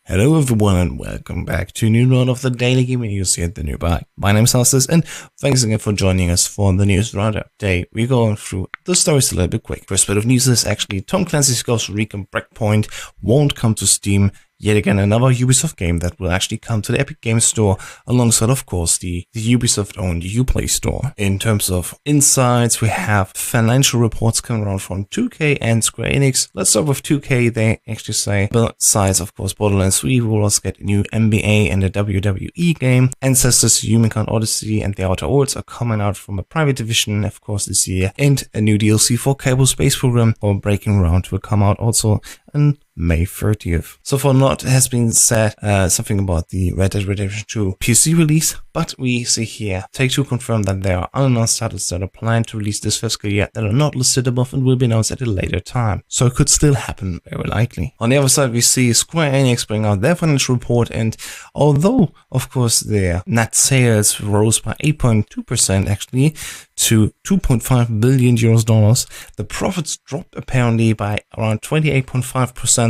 Hello everyone and welcome back to a new round of the Daily Gaming News here at the New Bike. My name is Hustis and thanks again for joining us for the news roundup. Today we're going through the stories a little bit quick. First bit of news is actually Tom Clancy's Ghost Recon Breakpoint won't come to Steam. Yet again, another Ubisoft game that will actually come to the Epic Games Store alongside, of course, the Ubisoft-owned Uplay Store. In terms of insights, we have financial reports coming around from 2K and Square Enix. Let's start with 2K. They actually say, besides, of course, Borderlands 3, we will also get a new NBA and a WWE game. Ancestors, Humankind Odyssey, and The Outer Worlds are coming out from a private division, of course, this year. And a new DLC for Kerbal Space Program or Breaking Ground will come out also on May 30th. So far not has been said something about the Red Dead Redemption 2 PC release, but we see here Take-Two confirmed that there are unannounced titles that are planned to release this fiscal year that are not listed above and will be announced at a later time. So it could still happen, very likely. On the other side, we see Square Enix bring out their financial report, and although, of course, their net sales rose by 8.2% actually to 2.5 billion dollars, the profits dropped apparently by around 28.5%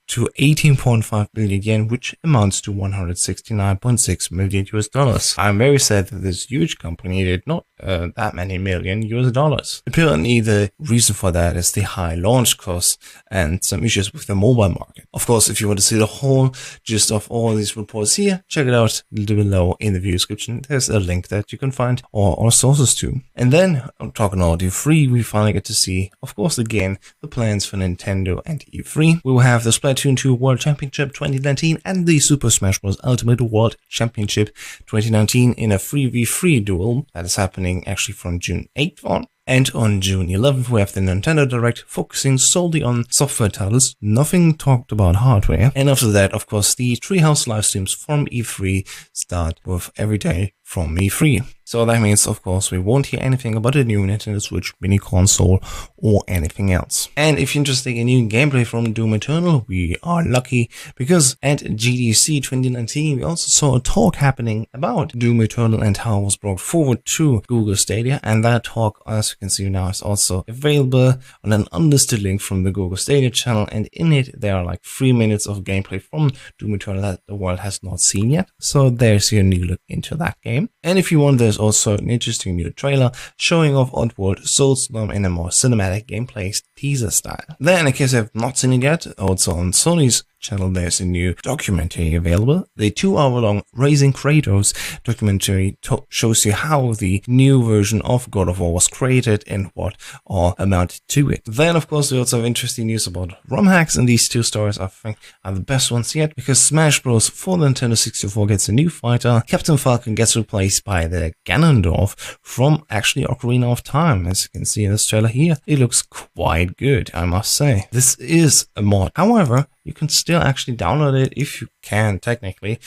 to 18.5 billion yen, which amounts to 169.6 million US dollars. I'm very sad that this huge company did not earn that many million US dollars. Apparently, the reason for that is the high launch costs and some issues with the mobile market. Of course, if you want to see the whole gist of all these reports here, check it out below in the video description. There's a link that you can find all sources to. And then, talking about E3, we finally get to see, of course, again, the plans for Nintendo and E3. We will have the Splatoon 2 World Championship 2019 and the Super Smash Bros. Ultimate World Championship 2019 in a 3v3 duel that is happening actually from June 8th on. And on June 11th, we have the Nintendo Direct focusing solely on software titles, nothing talked about hardware. And after that, of course, the Treehouse live streams from E3 start with every day from E3. So that means, of course, we won't hear anything about a new Nintendo Switch mini console or anything else. And if you're interested in new gameplay from Doom Eternal, we are lucky because at GDC 2019, we also saw a talk happening about Doom Eternal and how it was brought forward to Google Stadia. And that talk, as you can see now, is also available on an unlisted link from the Google Stadia channel. And in it, there are like 3 minutes of gameplay from Doom Eternal that the world has not seen yet. So there's your new look into that game. And if you want, there's also an interesting new trailer showing off Oddworld Soulstorm in a more cinematic gameplay teaser style. Then, in case you have not seen it yet, also on Sony's channel there's a new documentary available. The 2-hour-long Raising Kratos documentary shows you how the new version of God of War was created and what all amounted to it. Then, of course, we also have interesting news about ROM hacks, and these two stories I think are the best ones yet, because Smash Bros. For the Nintendo 64 gets a new fighter. Captain Falcon gets replaced by the Ganondorf from actually Ocarina of Time. As you can see in this trailer here, it looks quite good, I must say. This is a mod. However, you can still actually download it if you can technically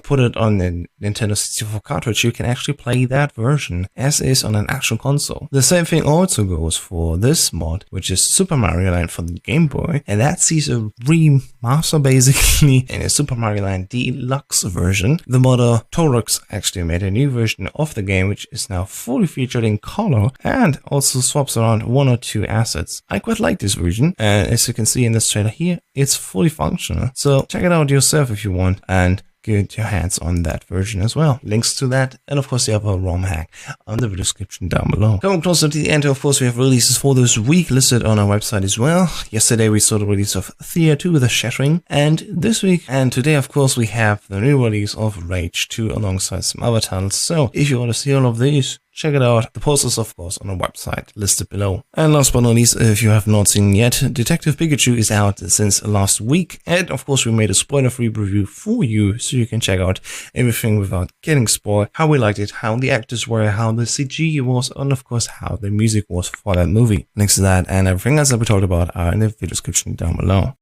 put it on the Nintendo 64 cartridge. You can actually play that version as is on an actual console. The same thing also goes for this mod, which is Super Mario Land for the Game Boy, and that sees a remaster basically in a Super Mario Land Deluxe version. The modder Torux actually made a new version of the game, which is now fully featured in color and also swaps around 1 or 2 assets. I quite like this version, and as you can see in this trailer here, it's fully functional. So check it out yourself if you want and get your hands on that version as well. Links to that and of course the other ROM hack on the video description down below. Coming closer to the end, of course, we have releases for this week listed on our website as well. Yesterday we saw the release of Thea 2 The Shattering, and this week and today, of course, we have the new release of Rage 2 alongside some other titles. So if you want to see all of these, check it out. The posters, of course, on our website listed below. And last but not least, if you have not seen yet, Detective Pikachu is out since last week. And of course, we made a spoiler-free review for you, so you can check out everything without getting spoiled. How we liked it, how the actors were, how the CG was, and of course, how the music was for that movie. Links to that and everything else that we talked about are in the video description down below.